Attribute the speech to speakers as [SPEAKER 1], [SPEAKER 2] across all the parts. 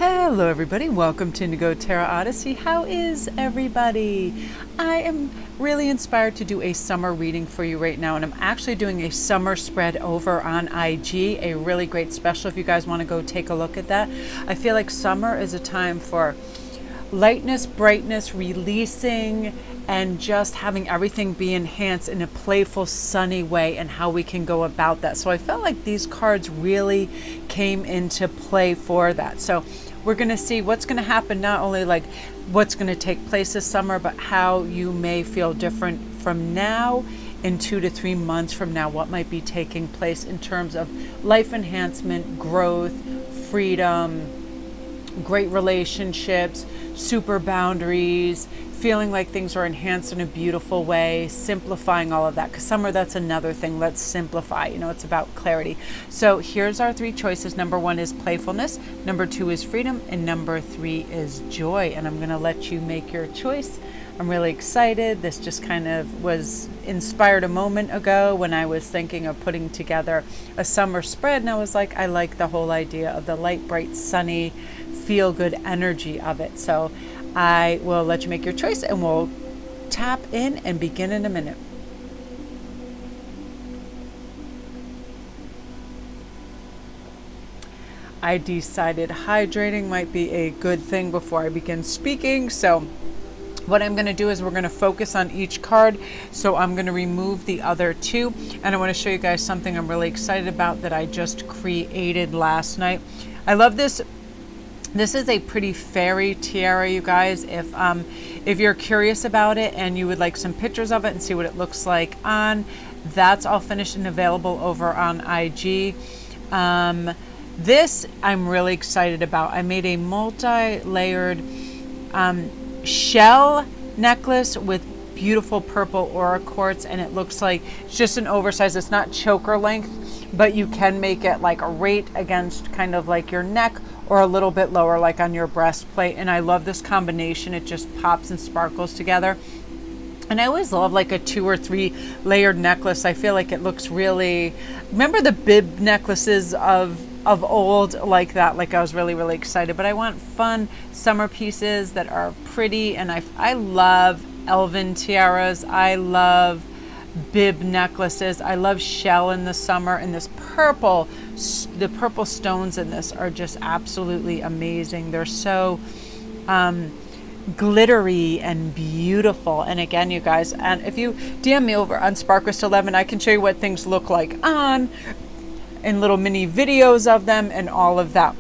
[SPEAKER 1] Hello everybody, welcome to Indigo Tarot Odyssey. How is everybody? I am really inspired to do a summer reading for you right now, and I'm actually doing a summer spread over on IG, a really great special if you guys want to go take a look at that. I feel like summer is a time for lightness, brightness, releasing, and just having everything be enhanced in a playful, sunny way, and how we can go about that. So I felt like these cards really came into play for that. So we're going to see what's going to happen, not only like what's going to take place this summer, but how you may feel different from now in 2 to 3 months from now, what might be taking place in terms of life enhancement, growth, freedom, great relationships, super boundaries, feeling like things are enhanced in a beautiful way, simplifying all of that. Because summer, that's another thing. Let's simplify. You know, it's about clarity. So here's our 3 choices. Number 1 is playfulness. Number 2 is freedom. And number 3 is joy. And I'm going to let you make your choice. I'm really excited. This just kind of was inspired a moment ago when I was thinking of putting together a summer spread. And I was like, I like the whole idea of the light, bright, sunny, feel good energy of it. So I will let you make your choice, and we'll tap in and begin in a minute. I decided hydrating might be a good thing before I begin speaking. So what I'm going to do is we're going to focus on each card. So I'm going to remove the other 2, and I want to show you guys something I'm really excited about that I just created last night. I love this. This is a pretty fairy tiara, you guys. If you're curious about it and you would like some pictures of it and see what it looks like on, that's all finished and available over on IG. This I'm really excited about. I made a multi-layered shell necklace with beautiful purple aura quartz, and it looks like it's just an oversized. It's not choker length, but you can make it like a right against kind of like your neck, or a little bit lower like on your breastplate. And I love this combination. It just pops and sparkles together. And I always love like a 2 or 3 layered necklace. I feel like it looks really, remember the bib necklaces of old, like that? Like I was really excited. But I want fun summer pieces that are pretty, and I love elven tiaras. I love bib necklaces. I love shell in the summer, and this purple, the purple stones in this are just absolutely amazing. They're so glittery and beautiful. And again, you guys, and if you DM me over on Sparkrist11, I can show you what things look like on, and little mini videos of them and all of that.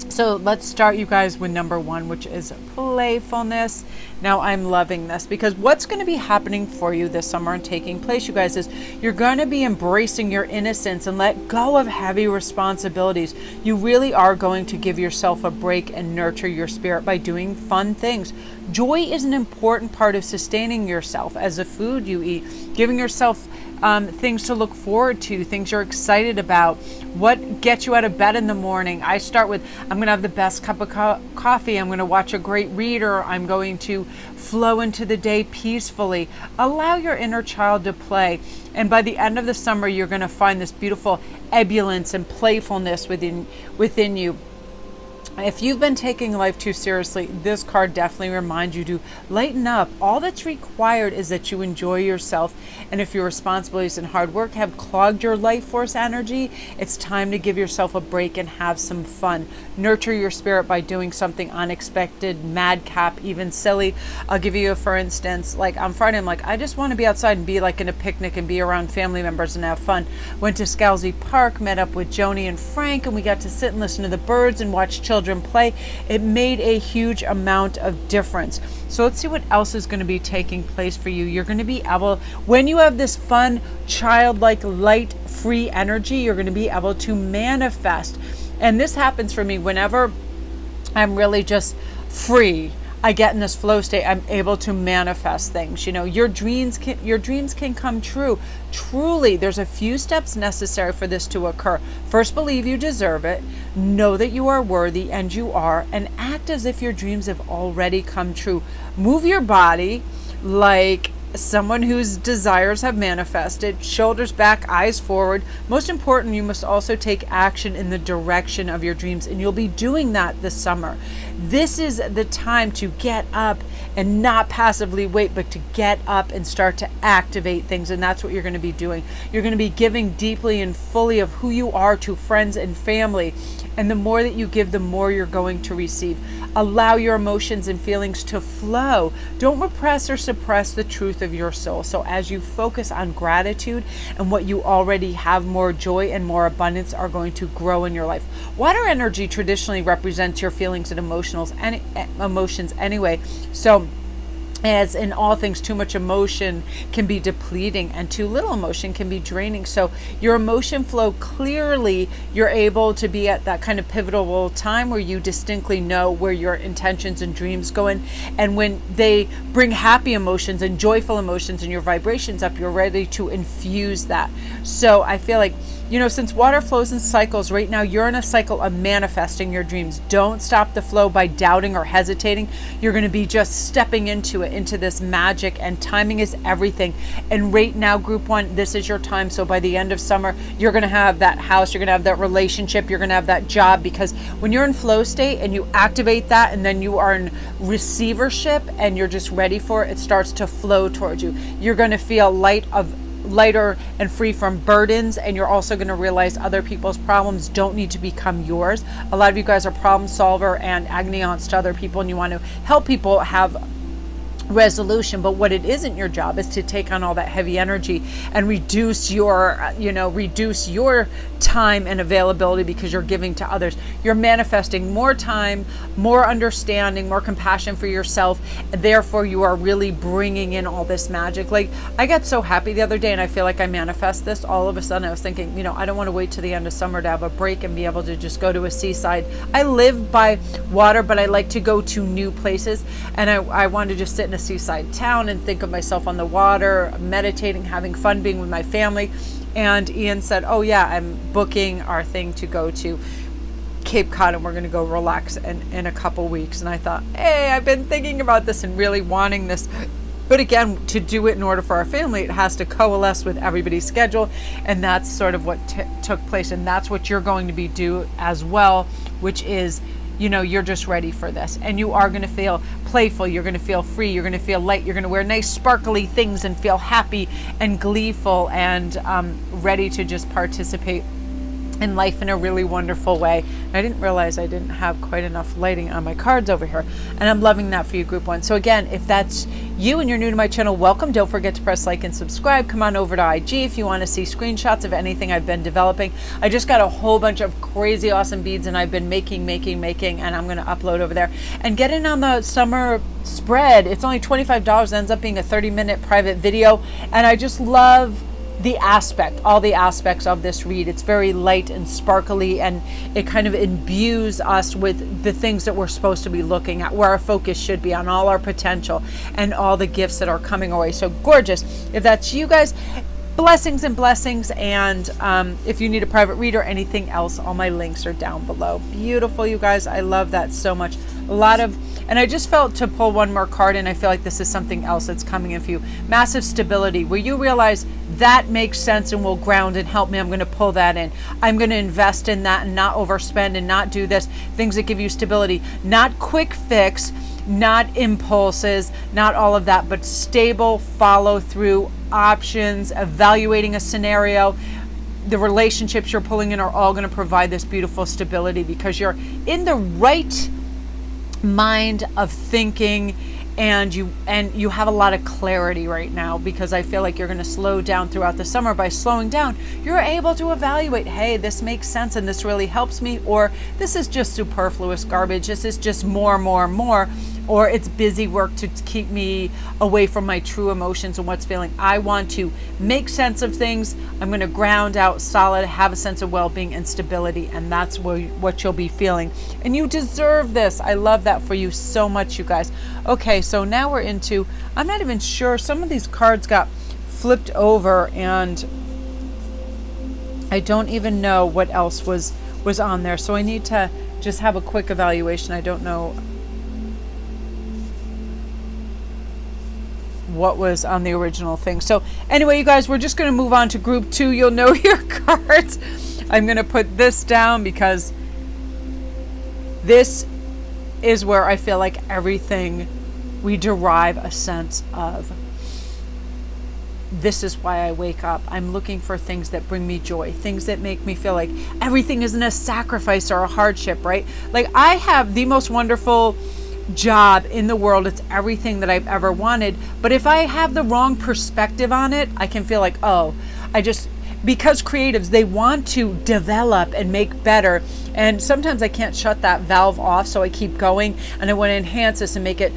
[SPEAKER 1] So let's start, you guys, with number 1, which is playfulness. Now I'm loving this because what's going to be happening for you this summer and taking place, you guys, is you're going to be embracing your innocence and let go of heavy responsibilities. You really are going to give yourself a break and nurture your spirit by doing fun things. Joy is an important part of sustaining yourself as a food you eat, giving yourself things to look forward to, things you're excited about, what gets you out of bed in the morning. I start with, I'm going to have the best cup of coffee, I'm going to watch a great reader, I'm going to flow into the day peacefully. Allow your inner child to play, and by the end of the summer you're going to find this beautiful ebullience and playfulness within you. If you've been taking life too seriously, this card definitely reminds you to lighten up. All that's required is that you enjoy yourself. And if your responsibilities and hard work have clogged your life force energy, it's time to give yourself a break and have some fun. Nurture your spirit by doing something unexpected, madcap, even silly. I'll give you a for instance, like on Friday, I'm like, I just want to be outside and be like in a picnic and be around family members and have fun. Went to Scalzi Park, met up with Joni and Frank, and we got to sit and listen to the birds and watch children play. It made a huge amount of difference. So let's see what else is going to be taking place for you. You're going to be able, when you have this fun, childlike, light, free energy, you're going to be able to manifest. And this happens for me whenever I'm really just free. I get in this flow state, I'm able to manifest things. You know, your dreams can come true. Truly, there's a few steps necessary for this to occur. First, believe you deserve it. Know that you are worthy, and you are, and act as if your dreams have already come true. Move your body like someone whose desires have manifested. Shoulders back, eyes forward. Most important, you must also take action in the direction of your dreams, and you'll be doing that this summer. This is the time to get up and not passively wait, but to get up and start to activate things. And that's what you're going to be doing. You're going to be giving deeply and fully of who you are to friends and family. And the more that you give, the more you're going to receive. Allow your emotions and feelings to flow. Don't repress or suppress the truth of your soul. So as you focus on gratitude and what you already have, more joy and more abundance are going to grow in your life. Water energy traditionally represents your feelings and emotions anyway. So as in all things, too much emotion can be depleting and too little emotion can be draining. So your emotion flow clearly, you're able to be at that kind of pivotal time where you distinctly know where your intentions and dreams go in. And when they bring happy emotions and joyful emotions and your vibrations up, you're ready to infuse that. So I feel like, you know, since water flows in cycles, right now you're in a cycle of manifesting your dreams. Don't stop the flow by doubting or hesitating. You're going to be just stepping into it, into this magic, and timing is everything. And right now, group one, this is your time. So by the end of summer, you're going to have that house, you're going to have that relationship, you're going to have that job, because when you're in flow state and you activate that and then you are in receivership and you're just ready for it, it starts to flow towards you. You're going to feel lighter and free from burdens, and you're also going to realize other people's problems don't need to become yours. A lot of you guys are problem solver and agony aunts to other people, and you want to help people have resolution, but what it isn't your job is to take on all that heavy energy and reduce your time and availability because you're giving to others. You're manifesting more time, more understanding, more compassion for yourself. Therefore, you are really bringing in all this magic. Like, I got so happy the other day, and I feel like I manifest this. All of a sudden, I was thinking, I don't want to wait till the end of summer to have a break and be able to just go to a seaside. I live by water, but I like to go to new places, and I want to just sit in a seaside town and think of myself on the water, meditating, having fun, being with my family. And Ian said, oh yeah, I'm booking our thing to go to Cape Cod, and we're going to go relax in a couple weeks. And I thought, hey, I've been thinking about this and really wanting this. But again, to do it in order for our family, it has to coalesce with everybody's schedule. And that's sort of what took place. And that's what you're going to be do as well, which is, you're just ready for this, and you are going to feel playful. You're going to feel free. You're going to feel light. You're going to wear nice sparkly things and feel happy and gleeful and ready to just participate in life in a really wonderful way. I didn't realize I didn't have quite enough lighting on my cards over here, and I'm loving that for you, group one. So again, if that's you and you're new to my channel, welcome. Don't forget to press like and subscribe. Come on over to IG if you want to see screenshots of anything I've been developing. I just got a whole bunch of crazy awesome beads, and I've been making, and I'm going to upload over there and get in on the summer spread. It's only $25. It ends up being a 30-minute private video, and I just love all the aspects of this read. It's very light and sparkly, and it kind of imbues us with the things that we're supposed to be looking at, where our focus should be on all our potential and all the gifts that are coming our way. So gorgeous. If that's you guys, blessings and blessings. And if you need a private read or anything else, all my links are down below. Beautiful, you guys. I love that so much. And I just felt to pull one more card, and I feel like this is something else that's coming in for you. Massive stability, where you realize that makes sense and will ground and help me. I'm going to pull that in. I'm going to invest in that and not overspend and not do this. Things that give you stability, not quick fix, not impulses, not all of that, but stable follow through, options, evaluating a scenario. The relationships you're pulling in are all going to provide this beautiful stability because you're in the right mind of thinking, and you have a lot of clarity right now, because I feel like you're going to slow down throughout the summer. By slowing down, you're able to evaluate, hey, this makes sense and this really helps me, or this is just superfluous garbage, this is just more, or it's busy work to keep me away from my true emotions and what's feeling. I want to make sense of things. I'm going to ground out solid, have a sense of well-being and stability, and that's what you'll be feeling. And you deserve this. I love that for you so much, you guys. Okay, so now we're into, I'm not even sure, some of these cards got flipped over, and I don't even know what else was on there. So I need to just have a quick evaluation. I don't know what was on the original thing. So anyway, you guys, we're just going to move on to group 2. You'll know your cards. I'm going to put this down because this is where I feel like everything we derive a sense of. This is why I wake up. I'm looking for things that bring me joy, things that make me feel like everything isn't a sacrifice or a hardship, right? Like, I have the most wonderful job in the world. It's everything that I've ever wanted. But if I have the wrong perspective on it, I can feel like, oh, because creatives, they want to develop and make better. And sometimes I can't shut that valve off, so I keep going and I want to enhance this and make it,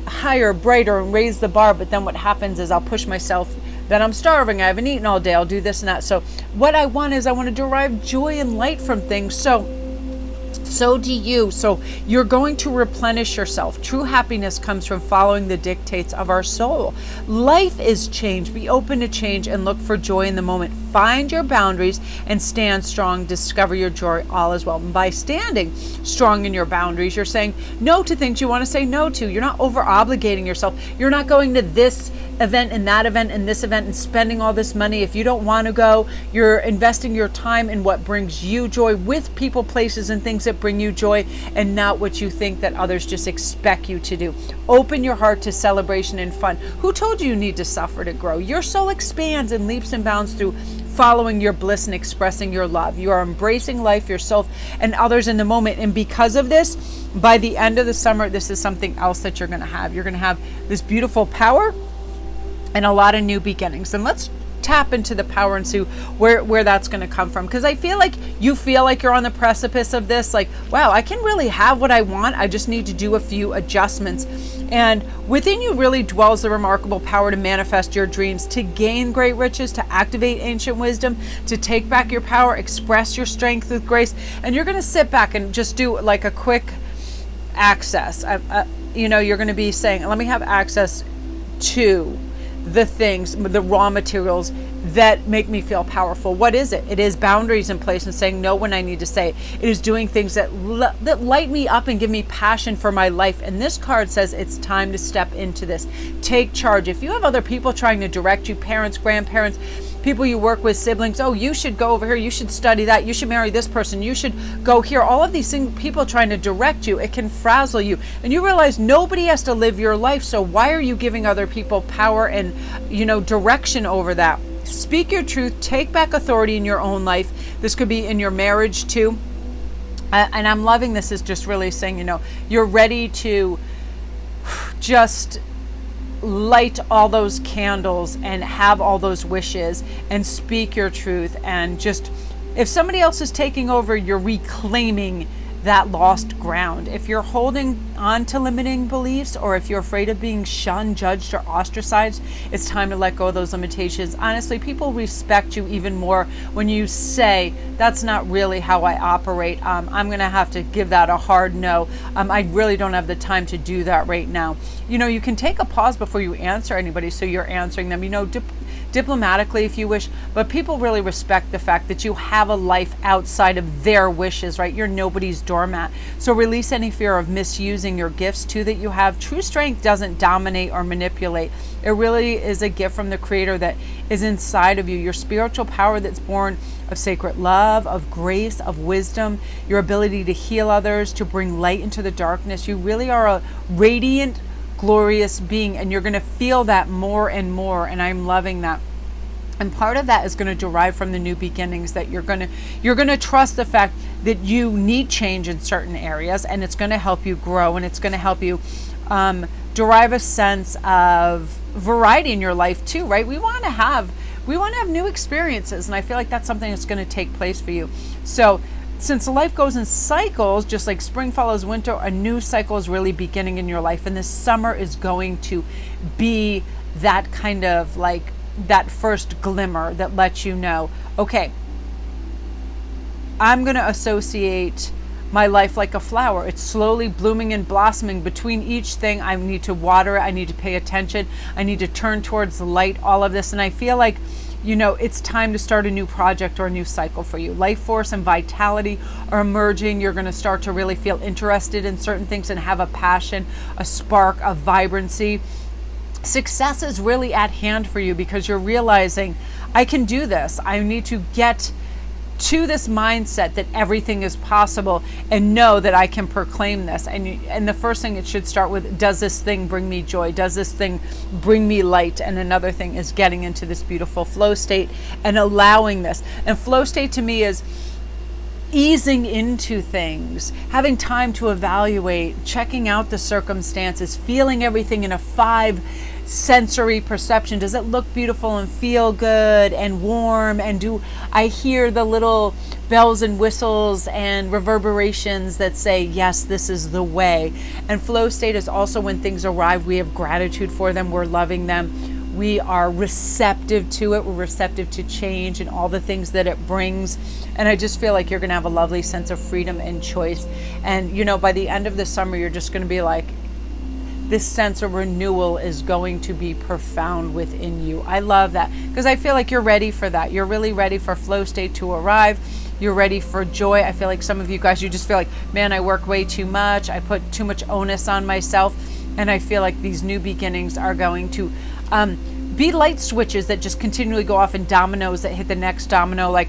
[SPEAKER 1] higher, brighter, and raise the bar. But then what happens is I'll push myself, then I'm starving, I haven't eaten all day, I'll do this and that. So what I want is I want to derive joy and light from things. So do you. So you're going to replenish yourself. True happiness comes from following the dictates of our soul. Life is change. Be open to change and look for joy in the moment. Find your boundaries and stand strong. Discover your joy. All is well. And by standing strong in your boundaries, you're saying no to things you want to say no to. You're not over obligating yourself. You're not going to this event and that event and this event and spending all this money if you don't want to go. You're investing your time in what brings you joy, with people, places, and things that bring you joy, and not what you think that others just expect you to do. Open your heart to celebration and fun. Who told you need to suffer to grow? Your soul expands and leaps and bounds through following your bliss and expressing your love. You are embracing life, yourself, and others in the moment. And because of this, by the end of the summer, this is something else that you're going to have. You're going to have this beautiful power and a lot of new beginnings. And let's tap into the power and see where that's going to come from, because I feel like you feel like you're on the precipice of this, like, wow, I can really have what I want. I just need to do a few adjustments. And within you really dwells the remarkable power to manifest your dreams, to gain great riches, to activate ancient wisdom, to take back your power, express your strength with grace. And you're going to sit back and just do like a quick access. You're going to be saying, let me have access to the things, the raw materials that make me feel powerful. What is it? It is boundaries in place and saying no when I need to say it. It is doing things that light me up and give me passion for my life. And this card says it's time to step into this. Take charge. If you have other people trying to direct you, parents, grandparents, people you work with, siblings, oh, you should go over here, you should study that, you should marry this person, you should go here, all of these things, people trying to direct you, it can frazzle you. And you realize nobody has to live your life, so why are you giving other people power and direction over that? Speak your truth, take back authority in your own life. This could be in your marriage too. And I'm loving this, is just really saying, you're ready to just light all those candles and have all those wishes and speak your truth. And just, if somebody else is taking over, you're reclaiming that lost ground. If you're holding on to limiting beliefs, or if you're afraid of being shunned, judged, or ostracized, it's time to let go of those limitations. Honestly, people respect you even more when you say, that's not really how I operate. I'm going to have to give that a hard no. I really don't have the time to do that right now. You can take a pause before you answer anybody, so you're answering them, diplomatically if you wish, but people really respect the fact that you have a life outside of their wishes, right? You're nobody's doormat. So release any fear of misusing your gifts too that you have. True strength doesn't dominate or manipulate. It really is a gift from the Creator that is inside of you. Your spiritual power that's born of sacred love, of grace, of wisdom, your ability to heal others, to bring light into the darkness. You really are a radiant, glorious being, and you're going to feel that more and more, and I'm loving that. And part of that is going to derive from the new beginnings, that you're going to trust the fact that you need change in certain areas, and it's going to help you grow, and it's going to help you derive a sense of variety in your life too, right? We want to have new experiences, and I feel like that's something that's going to take place for you. So since life goes in cycles, just like spring follows winter, a new cycle is really beginning in your life. And this summer is going to be that kind of like that first glimmer that lets you know, okay, I'm going to associate my life like a flower. It's slowly blooming and blossoming. Between each thing, I need to water it. I need to pay attention. I need to turn towards the light, all of this. And I feel like, it's time to start a new project or a new cycle for you. Life force and vitality are emerging. You're going to start to really feel interested in certain things and have a passion, a spark, a vibrancy. success is really at hand for you because you're realizing, I can do this. I need to get to this mindset that everything is possible and know that I can proclaim this. And the first thing it should start with, does this thing bring me joy? Does this thing bring me light? And another thing is getting into this beautiful flow state and allowing this. And flow state to me is easing into things, having time to evaluate, checking out the circumstances, feeling everything in a 5 sensory perception. Does it look beautiful and feel good and warm? And do I hear the little bells and whistles and reverberations that say, yes, this is the way? And flow state is also when things arrive, we have gratitude for them, we're loving them, we are receptive to it, we're receptive to change and all the things that it brings. And I just feel like you're going to have a lovely sense of freedom and choice. And, you know, by the end of the summer, you're just going to be like, this sense of renewal is going to be profound within you. I love that because I feel like you're ready for that. You're really ready for flow state to arrive. You're ready for joy. I feel like some of you guys, you just feel like, man, I work way too much. I put too much onus on myself. And I feel like these new beginnings are going to be light switches that just continually go off, and dominoes that hit the next domino. Like,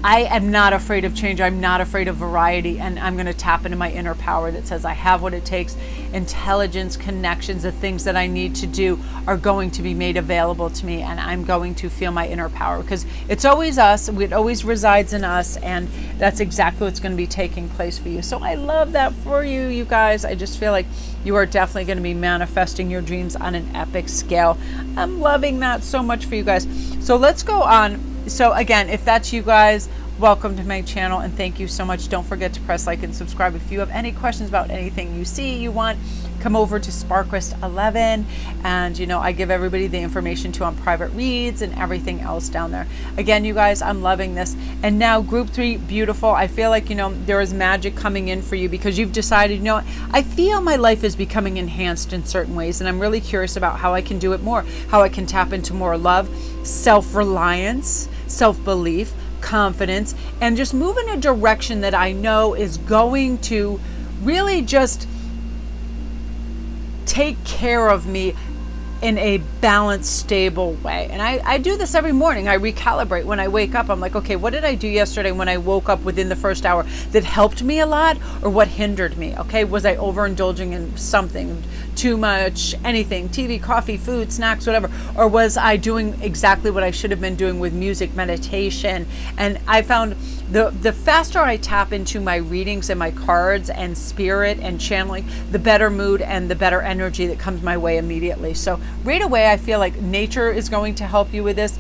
[SPEAKER 1] I am not afraid of change. I'm not afraid of variety. And I'm going to tap into my inner power that says I have what it takes. Intelligence, connections, the things that I need to do are going to be made available to me. And I'm going to feel my inner power because it's always us. It always resides in us. And that's exactly what's going to be taking place for you. So I love that for you, you guys. I just feel like you are definitely going to be manifesting your dreams on an epic scale. I'm loving that so much for you guys. So let's go on. So again, if that's you guys, welcome to my channel and thank you so much. Don't forget to press like and subscribe. If you have any questions about anything you see, you want, come over to Sparkrist11, and you know, I give everybody the information too on private reads and everything else down there. Again, you guys, I'm loving this. And now group 3, beautiful. I feel like, you know, there is magic coming in for you because you've decided, you know, I feel my life is becoming enhanced in certain ways, and I'm really curious about how I can do it more, how I can tap into more love, self-reliance, self-belief, confidence, and just move in a direction that I know is going to really just take care of me in a balanced, stable way. And I do this every morning. I recalibrate when I wake up. I'm like, okay, what did I do yesterday when I woke up within the first hour that helped me a lot, or what hindered me? Okay, was I overindulging in something, too much, anything, TV, coffee, food, snacks, whatever? Or was I doing exactly what I should have been doing with music, meditation? And I found the faster I tap into my readings and my cards and spirit and channeling, the better mood and the better energy that comes my way immediately. So right away, I feel like nature is going to help you with this.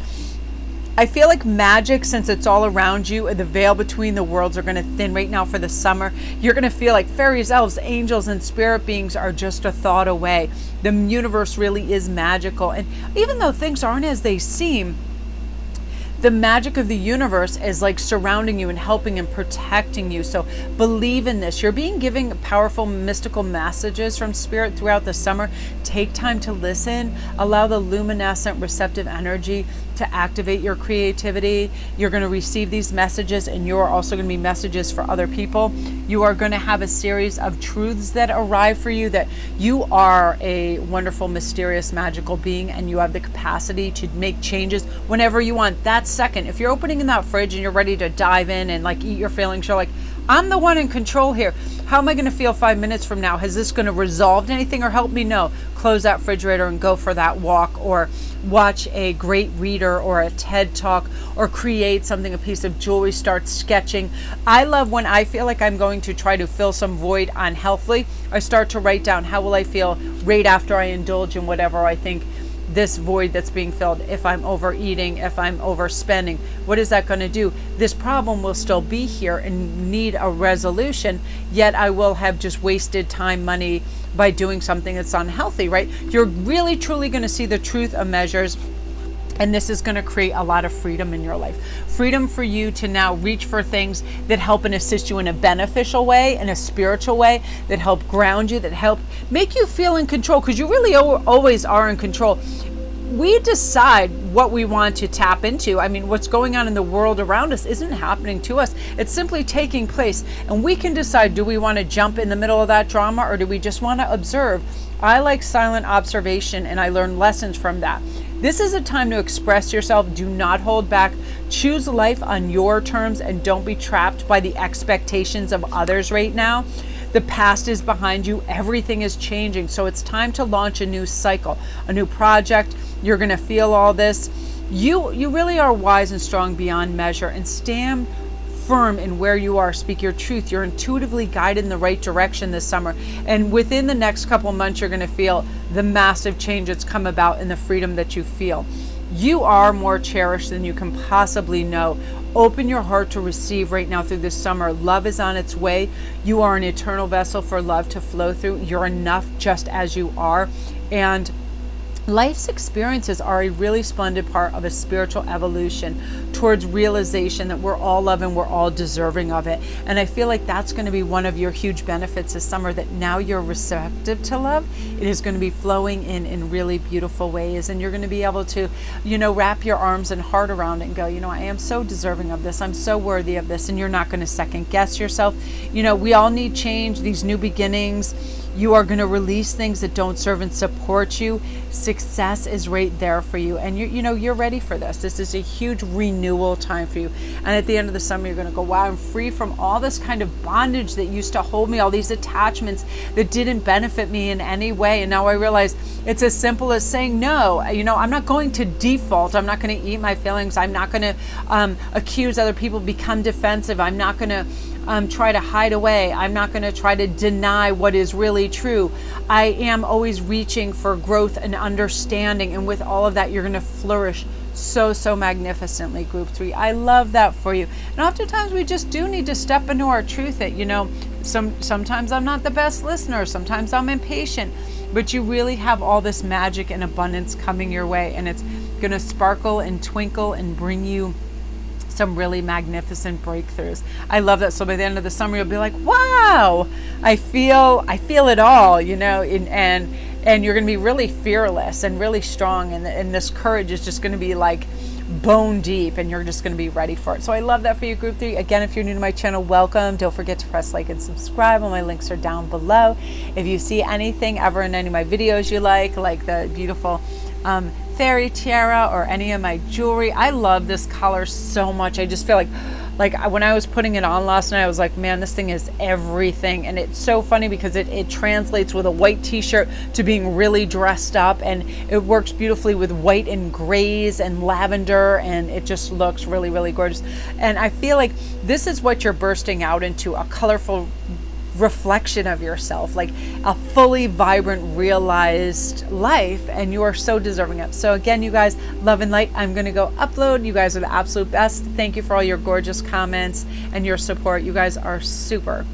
[SPEAKER 1] I feel like magic, since it's all around you, and the veil between the worlds are going to thin right now for the summer. You're going to feel like fairies, elves, angels, and spirit beings are just a thought away. The universe really is magical. And even though things aren't as they seem, the magic of the universe is like surrounding you and helping and protecting you. So believe in this. You're being given powerful mystical messages from spirit throughout the summer. Take time to listen. Allow the luminescent receptive energy to activate your creativity. You're going to receive these messages, and you're also going to be messages for other people. You are going to have a series of truths that arrive for you, that you are a wonderful, mysterious, magical being, and you have the capacity to make changes whenever you want. That second, if you're opening in that fridge and you're ready to dive in and like eat your feelings, you're like, I'm the one in control here. How am I going to feel 5 minutes from now? Is this going to resolve anything or help me? No. Close that refrigerator and go for that walk, or watch a great reader or a TED talk, or create something, a piece of jewelry, start sketching. I love when I feel like I'm going to try to fill some void unhealthily, I start to write down, how will I feel right after I indulge in whatever I think this void that's being filled. If I'm overeating, if I'm overspending, what is that going to do? This problem will still be here and need a resolution, yet I will have just wasted time, money by doing something that's unhealthy, right? You're really truly going to see the truth of measures. And this is going to create a lot of freedom in your life. Freedom for you to now reach for things that help and assist you in a beneficial way, in a spiritual way, that help ground you, that help make you feel in control, because you really always are in control. we decide what we want to tap into. I mean, what's going on in the world around us isn't happening to us. It's simply taking place. And we can decide, do we want to jump in the middle of that drama, or do we just want to observe? I like silent observation, and I learn lessons from that. This is a time to express yourself. Do not hold back. Choose life on your terms, and don't be trapped by the expectations of others right now. The past is behind you. Everything is changing. So it's time to launch a new cycle, a new project. You're going to feel all this. You really are wise and strong beyond measure, and stand firm in where you are. Speak your truth. You're intuitively guided in the right direction this summer. And within the next couple months, you're going to feel the massive change that's come about and the freedom that you feel. You are more cherished than you can possibly know. Open your heart to receive right now through this summer. Love is on its way. You are an eternal vessel for love to flow through. You're enough just as you are. And life's experiences are a really splendid part of a spiritual evolution towards realization that we're all love and we're all deserving of it. And I feel like that's going to be one of your huge benefits this summer, that now you're receptive to love. It is going to be flowing in really beautiful ways. And you're going to be able to, wrap your arms and heart around it and go, I am so deserving of this. I'm so worthy of this. And you're not going to second guess yourself. We all need change, these new beginnings. You are going to release things that don't serve and support you. Success is right there for you. And you're ready for this. This is a huge renewal time for you. And at the end of the summer, you're going to go, wow, I'm free from all this kind of bondage that used to hold me, all these attachments that didn't benefit me in any way. And now I realize it's as simple as saying no. I'm not going to default. I'm not going to eat my feelings. I'm not going to accuse other people, become defensive. I'm not going to try to hide away. I'm not going to try to deny what is really true. I am always reaching for growth and understanding. And with all of that, you're going to flourish so magnificently, group 3. I love that for you. And oftentimes we just do need to step into our truth. That, sometimes I'm not the best listener. Sometimes I'm impatient. But you really have all this magic and abundance coming your way. And it's going to sparkle and twinkle and bring you some really magnificent breakthroughs. I love that. So by the end of the summer, you'll be like, wow, I feel it all, and you're going to be really fearless and really strong. And this courage is just going to be like bone deep, and you're just going to be ready for it. So I love that for you, group 3. Again, if you're new to my channel, welcome. Don't forget to press like and subscribe. All my links are down below. If you see anything ever in any of my videos you like the beautiful fairy tiara or any of my jewelry, I love this color so much. I just feel like when I was putting it on last night, I was like, man, this thing is everything. And it's so funny because it translates with a white t-shirt to being really dressed up, and it works beautifully with white and grays and lavender, and it just looks really gorgeous. And I feel like this is what you're bursting out into, a colorful reflection of yourself, like a fully vibrant, realized life, and you are so deserving of it. So again, you guys, love and light. I'm going to go upload. You guys are the absolute best. Thank you for all your gorgeous comments and your support. You guys are super.